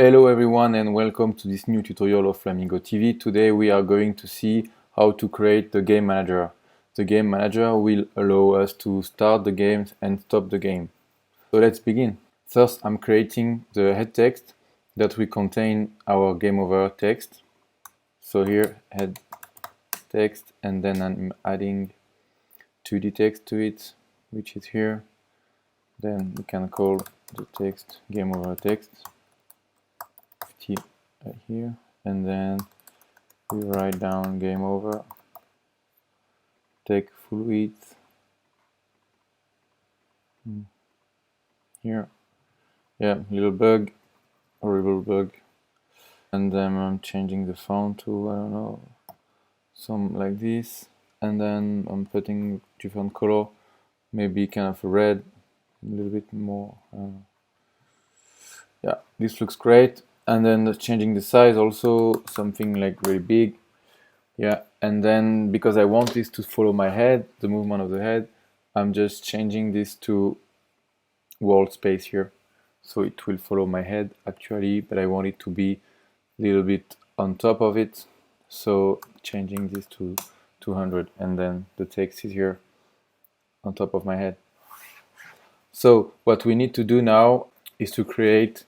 Hello everyone and welcome to this new tutorial of Flamingo TV. Today we are going to see how to create the game manager. The game manager will allow us to start the game and stop the game. So let's begin. First I'm creating the head text that will contain our game over text. So here head text, and then I'm adding 2D text to it, which is here. Then we can call the text game over text here, and then we write down game over, take full width here. Yeah, little bug, horrible bug. And then I'm changing the font to, I don't know, some like this. And then I'm putting different color, maybe kind of red, a little bit more. Yeah, this looks great. And then changing the size also, something like really big. Yeah, and then because I want this to follow my head, the movement of the head, I'm just changing this to world space here. So it will follow my head actually, but I want it to be a little bit on top of it. So changing this to 200, and then the text is here on top of my head. So what we need to do now is to create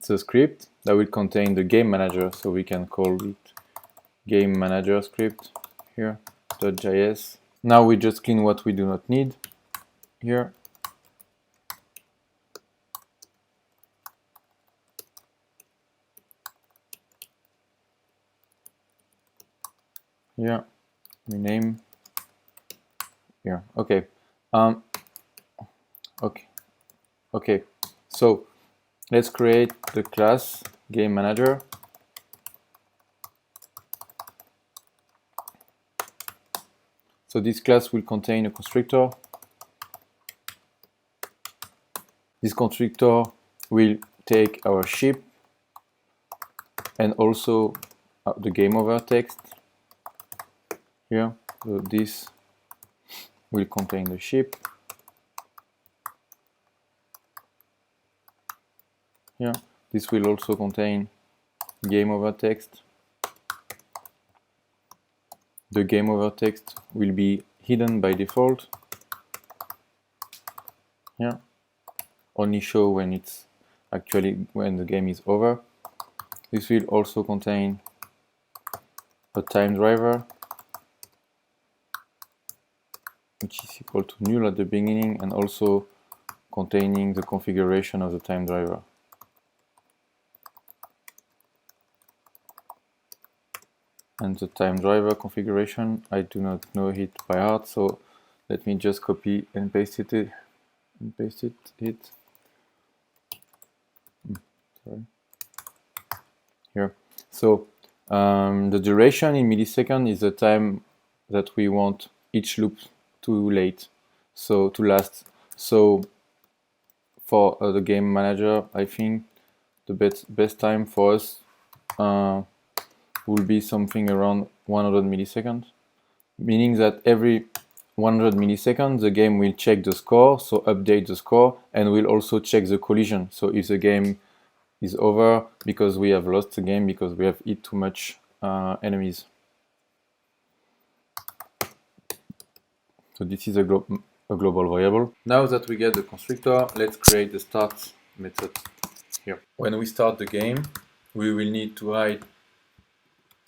the script that will contain the game manager. So we can call it game manager script here, .js. Now we just clean what we do not need here. Here, rename here. Okay. Okay. So let's create the class game manager. So this class will contain a constructor. This constructor will take our ship and also the game over text here. So this will contain the ship here. This will also contain game over text. The game over text will be hidden by default. Yeah, only show when it's actually when the game is over. This will also contain a time driver, which is equal to null at the beginning, and also containing the configuration of the time driver. And the time driver configuration, I do not know it by heart, so let me just copy and paste it. Sorry. Here. So the duration in milliseconds is the time that we want each loop to last. So for the game manager, I think the best time for us will be something around 100 milliseconds, meaning that every 100 milliseconds the game will check the score, so update the score, and will also check the collision. So if the game is over because we have lost the game because we have hit too much enemies. So this is a global variable. Now that we get the constructor, let's create the start method here. When we start the game, we will need to hide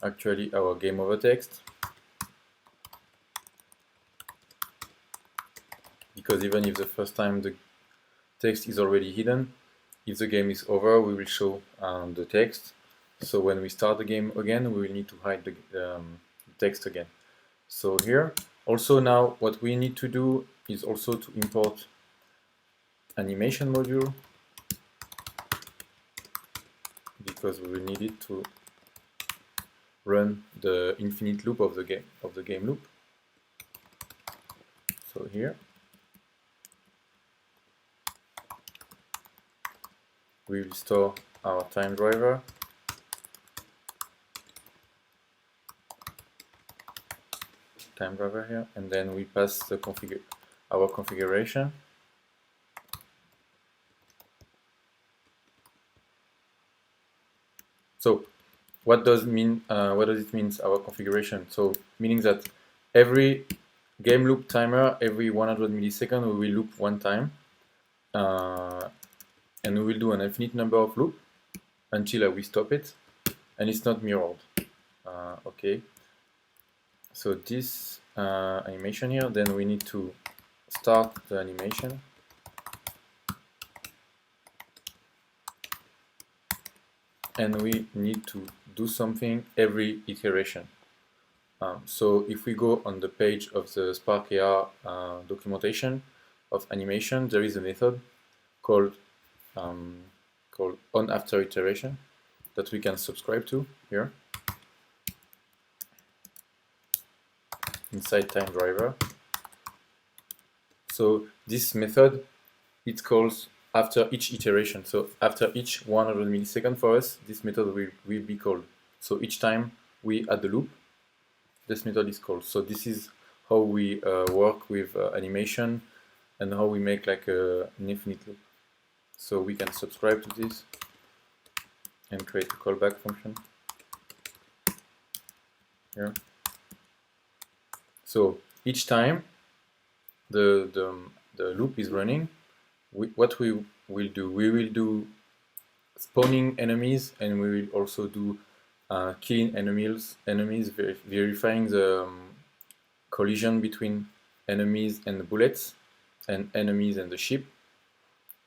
actually our game over text, because even if the first time the text is already hidden, if the game is over, we will show the text. So when we start the game again, we will need to hide the text again. So here, also now what we need to do is also to import animation module, because we will need it to run the infinite loop of the game loop. So here we will store our time driver, here, and then we pass the our configuration. So what does it mean our configuration? So meaning that every game loop timer, every 100 milliseconds, we will loop one time, and we will do an infinite number of loops until we stop it, and it's not mirrored. Okay, so this animation here, then we need to start the animation, and we need to do something every iteration. So if we go on the page of the Spark AR documentation of animation, there is a method called on after iteration that we can subscribe to here inside time driver. So this method, it calls after each iteration. So after each 100 milliseconds for us, this method will be called. So each time we add the loop, this method is called. So this is how we work with animation and how we make like an infinite loop. So we can subscribe to this and create a callback function here. So each time the loop is running, what we will do spawning enemies, and we will also do killing enemies, verifying the collision between enemies and the bullets and enemies and the ship.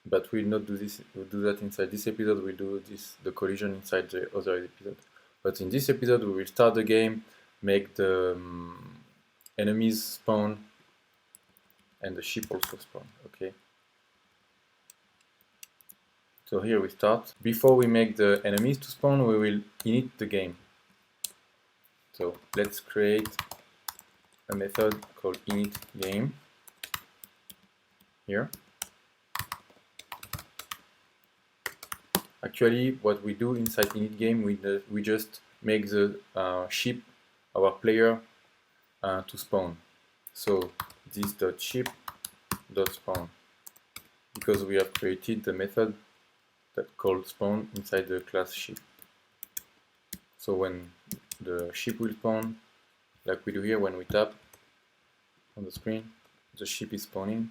But we'll not do this. We'll do that inside this episode. We'll do the collision inside the other episode. But in this episode, we will start the game, make the enemies spawn, and the ship also spawn. Okay. So here we start. Before we make the enemies to spawn, we will init the game. So let's create a method called init game here. Actually, what we do inside init game, we just make the ship, our player, to spawn. So this .ship .spawn, because we have created the method that called spawn inside the class ship. So when the ship will spawn, like we do here, when we tap on the screen, the ship is spawning.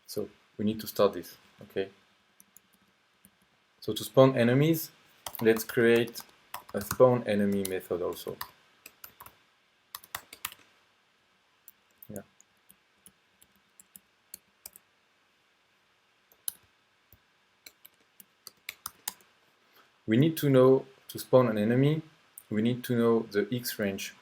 So we need to start this, okay? So to spawn enemies, let's create a spawn enemy method also. Yeah. We need to know, to spawn an enemy, we need to know the X range.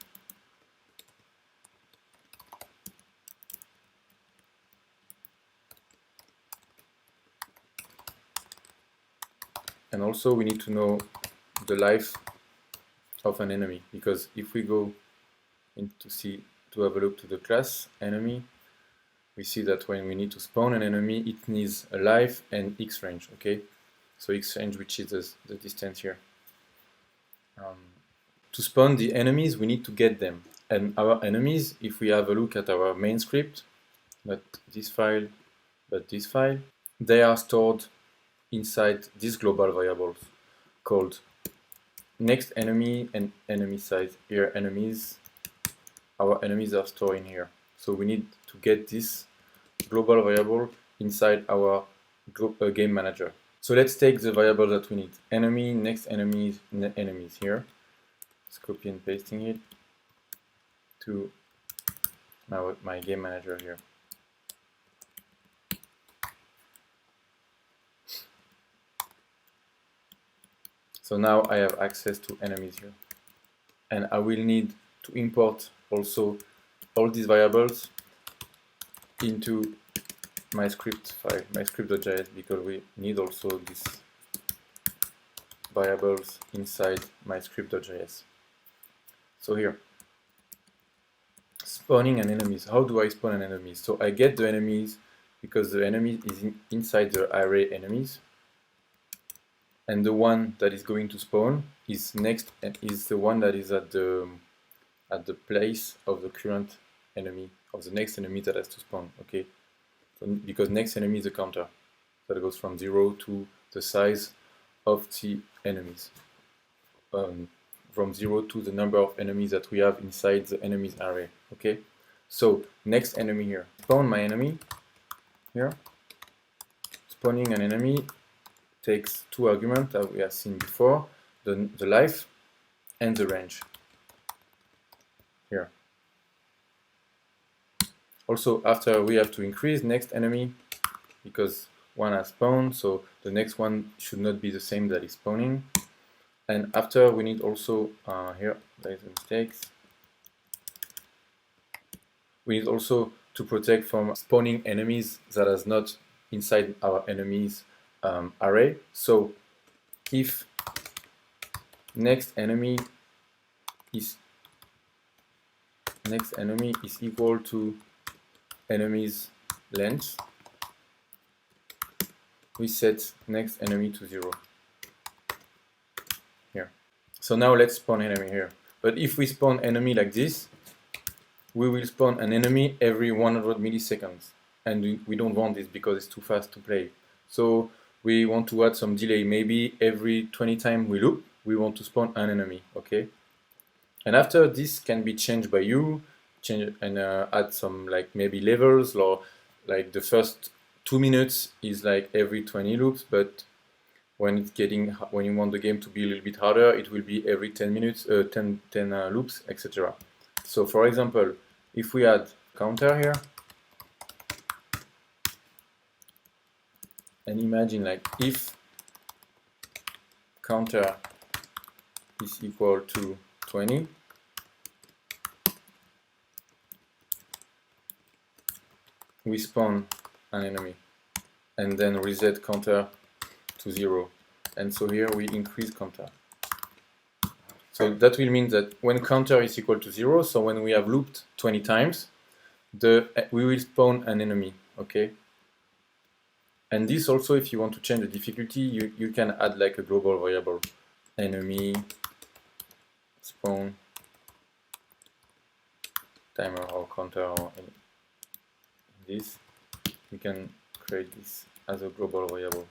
And also we need to know the life of an enemy, because if we go in to have a look to the class enemy, we see that when we need to spawn an enemy, it needs a life and X range, okay? So X range, which is the distance here. To spawn the enemies, we need to get them. And our enemies, if we have a look at our main script, not this file, but this file, they are stored inside these global variables called next enemy and enemy size. Here enemies, our enemies are stored in here. So we need to get this global variable inside our game manager. So let's take the variable that we need. Enemy, next enemies, enemies here. Let's copy and pasting it to my game manager here. So now I have access to enemies here. And I will need to import also all these variables into my script file, my script.js, because we need also these variables inside my script.js. So here, spawning an enemies. How do I spawn an enemy? So I get the enemies because the enemy is inside the array enemies. And the one that is going to spawn is next, and is the one that is at the place of the current enemy, of the next enemy that has to spawn. Okay, so because next enemy is a counter that goes from 0 to the size of the enemies. From 0 to the number of enemies that we have inside the enemies array. Okay, so next enemy here. Spawn my enemy here. Spawning an enemy takes two arguments that we have seen before, the life and the range here. Also, after we have to increase next enemy because one has spawned, so the next one should not be the same that is spawning. And after we need also here there is a mistake. We need also to protect from spawning enemies that is not inside our enemies array. So if next enemy is equal to enemy's length, we set next enemy to 0 here. So now let's spawn enemy here. But if we spawn enemy like this, we will spawn an enemy every 100 milliseconds. And we don't want this because it's too fast to play. So we want to add some delay. Maybe every 20 times we loop, we want to spawn an enemy, okay? And after this can be changed by you, add some like maybe levels, or like the first 2 minutes is like every 20 loops, but when you want the game to be a little bit harder, it will be every 10 minutes, 10 loops, etc. So for example, if we add counter here, and imagine like if counter is equal to 20, we spawn an enemy and then reset counter to 0, and so here we increase counter. So that will mean that when counter is equal to 0, so when we have looped 20 times, we will spawn an enemy, okay? And this also, if you want to change the difficulty, you can add like a global variable, enemy spawn timer or counter, or this. We can create this as a global variable.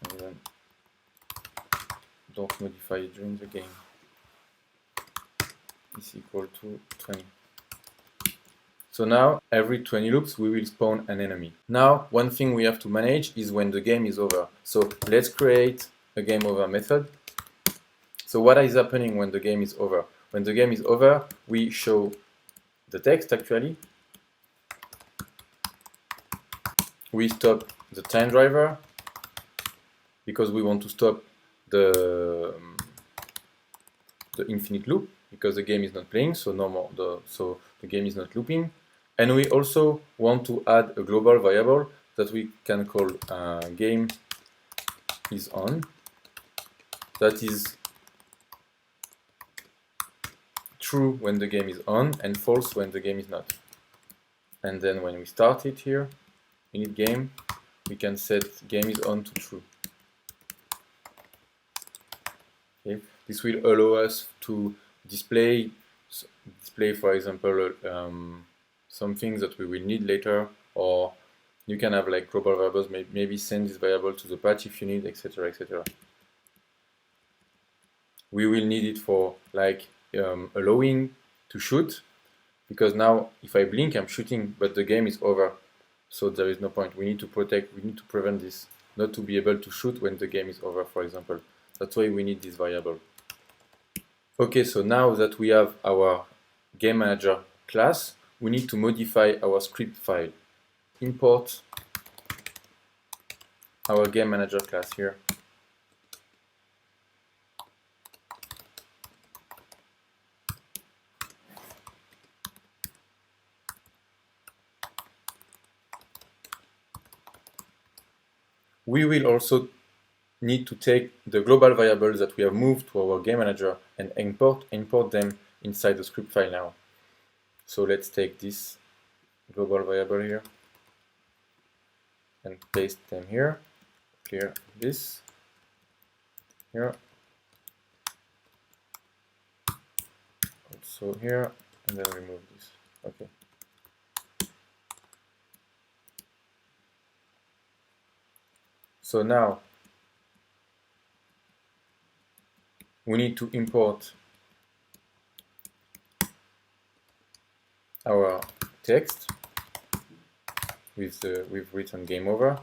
And then don't modify it during the game. Is equal to 20. So now every 20 loops we will spawn an enemy. Now one thing we have to manage is when the game is over. So let's create a game over method. So what is happening when the game is over? When the game is over, we show the text actually. We stop the time driver because we want to stop the infinite loop, because the game is not playing, so no more so the game is not looping. And we also want to add a global variable that we can call game is on, that is true when the game is on and false when the game is not. And then when we start it here, init game, we can set game is on to true. Okay. This will allow us to display for example some things that we will need later, or you can have like global variables, maybe send this variable to the patch if you need, etc, etc. We will need it for like allowing to shoot, because now if I blink I'm shooting but the game is over, so there is no point. We need to prevent this, not to be able to shoot when the game is over, for example. That's why we need this variable. Okay, so now that we have our game manager class, we need to modify our script file. Import our game manager class here. We will also need to take the global variables that we have moved to our game manager and import them inside the script file now. So let's take this global variable here and paste them here. Clear this here, also here, and then remove this. Okay. So now we need to import our text we've written game over,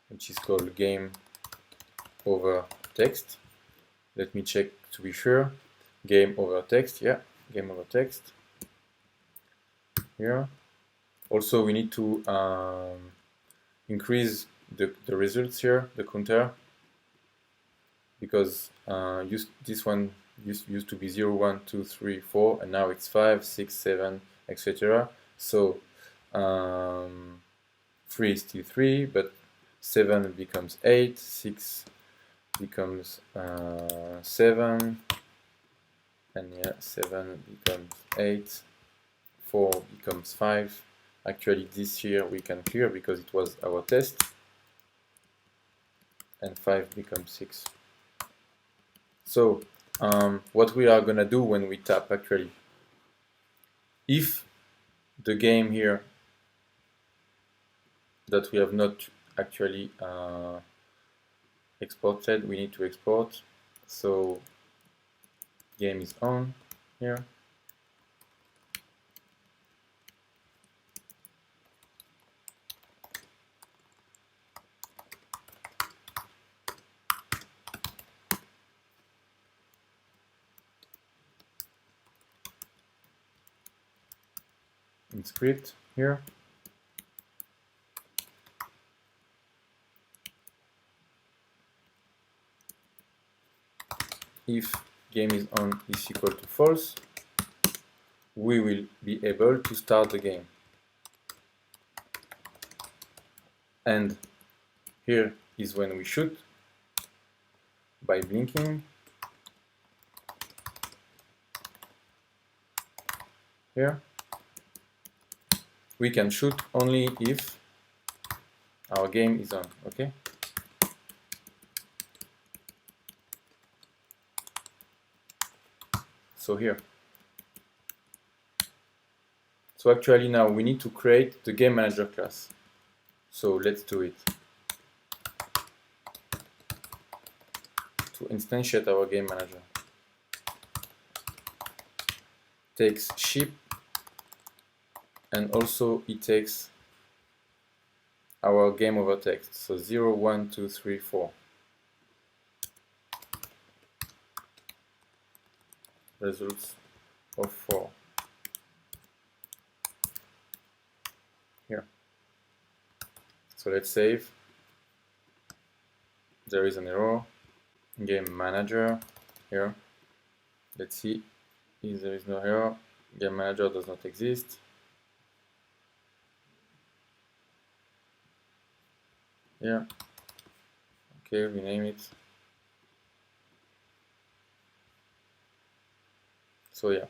which is called game over text. Let me check to be sure. Game over text, yeah, game over text. Here. Also, we need to increase the results here, the counter, because this one used to be 0, 1, 2, 3, 4, and now it's 5, 6, 7, etc. So 3 is still 3, but 7 becomes 8, 6 becomes 7, and yeah, 7 becomes 8, 4 becomes 5. Actually, this here we can clear because it was our test, and 5 becomes 6. So what we are gonna do when we tap, actually, if the game here that we have not actually exported, we need to export. So game is on here. In script here. If game is on is equal to false, we will be able to start the game. And here is when we shoot by blinking. Here we can shoot only if our game is on, okay? So here. So actually now we need to create the game manager class. So let's do it. To instantiate our game manager, takes ship, and also it takes our game over text. So 0, 1, 2, 3, 4. Results of 4. Here. So let's save. There is an error. Game manager here. Let's see if there is no error. Game manager does not exist. Yeah. Okay, rename it. So yeah,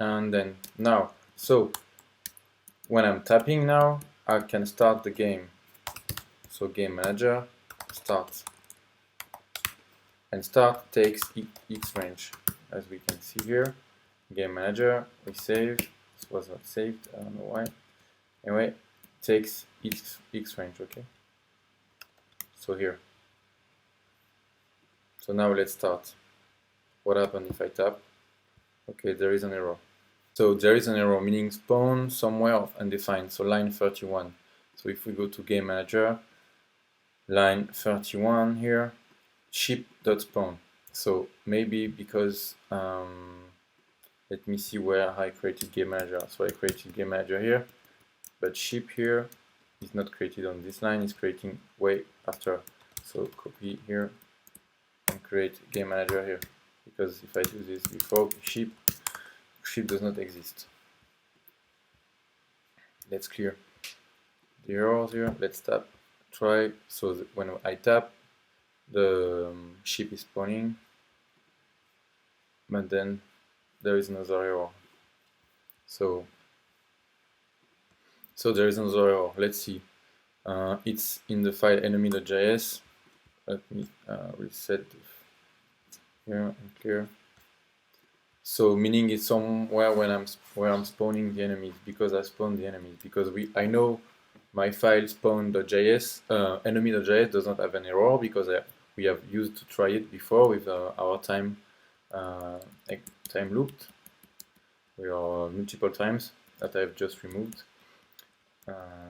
and then now, so when I'm tapping now, I can start the game. So game manager, start. And start takes X range, as we can see here. Game manager, we save. This was not saved, I don't know why. Anyway, takes X range, okay? So here. So now let's start. What happens if I tap? Okay, there is an error. So there is an error, meaning spawn somewhere undefined, so line 31. So if we go to game manager, line 31 here, ship.spawn. So maybe because, let me see where I created game manager. So I created game manager here, but ship here is not created on this line, it's creating way after. So copy here and create game manager here. Because if I do this before ship does not exist. Let's clear the errors here. Let's tap, try. So when I tap, the ship is spawning, but then there is another error. So there is another error. Let's see. It's in the file enemy.js. Let me reset here and clear. So meaning it's somewhere where I'm spawning the enemies, because I spawned the enemies, because I know my file spawn.js, enemy.js does not have an error because we have used to try it before with our time looped. We are multiple times that I've just removed.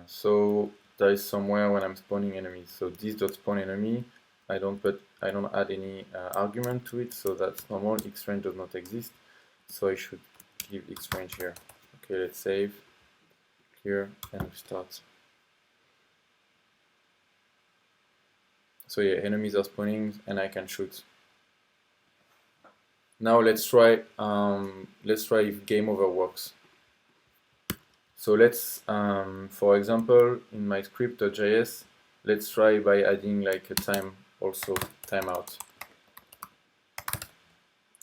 So there is somewhere when I'm spawning enemies. So this dot spawn enemy, I don't add any argument to it, so that's normal. Xrange does not exist, so I should give Xrange here. Okay, let's save here and start. So yeah, enemies are spawning and I can shoot. Now let's try if game over works. So let's, for example, in my script.js, let's try by adding like a timeout.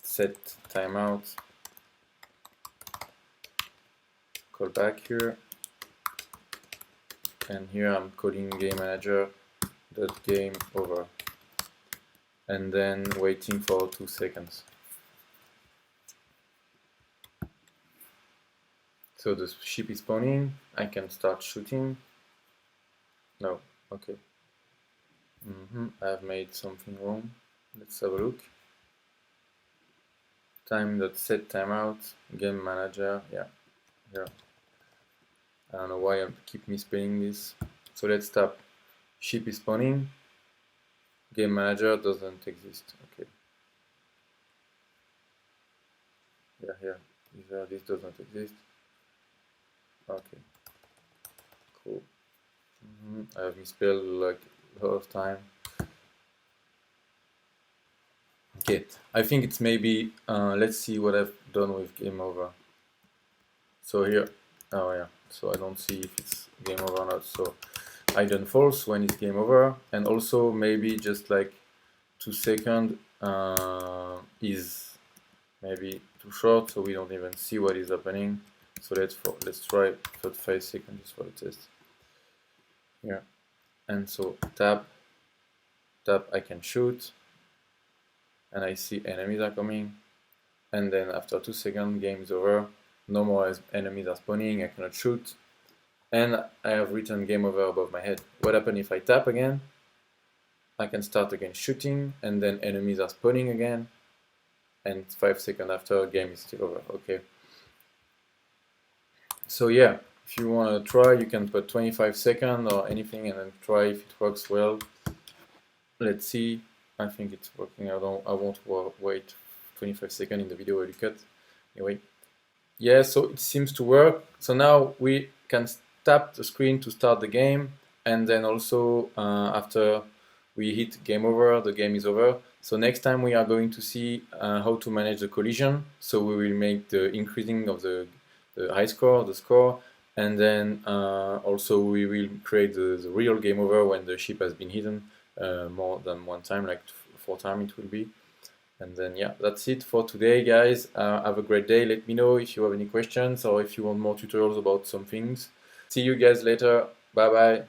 Set timeout. Call back here. And here I'm calling game manager dot game over. And then waiting for 2 seconds. So the ship is spawning, I can start shooting. No, okay. I've made something wrong. Let's have a look. Time.set timeout, game manager, yeah, here. I don't know why I keep misspelling this. So let's tap ship is spawning, game manager doesn't exist, okay. Yeah, here, this doesn't exist. Okay, cool. I have misspelled like a lot of time. Okay, I think it's maybe, let's see what I've done with game over. So here, oh yeah, so I don't see if it's game over or not. So I done false when it's game over, and also maybe just like 2 seconds is maybe too short, so we don't even see what is happening. So let's try 35 seconds just for the test. Here, and so tap, I can shoot, and I see enemies are coming, and then after 2 seconds, game is over. No more enemies are spawning. I cannot shoot, and I have written game over above my head. What happens if I tap again? I can start again shooting, and then enemies are spawning again, and 5 seconds after, game is still over. Okay. So yeah, if you want to try, you can put 25 seconds or anything, and then try if it works well. Let's see. I think it's working. I won't wait 25 seconds in the video where you cut. Anyway. Yeah, so it seems to work. So now we can tap the screen to start the game, and then also after we hit game over, the game is over. So next time we are going to see how to manage the collision. So we will make the increasing of the high score, the score, and then also we will create the real game over when the ship has been hidden more than one time, like 4 times it will be. And then yeah, that's it for today, guys. Have a great day. Let me know if you have any questions or if you want more tutorials about some things. See you guys later. Bye bye.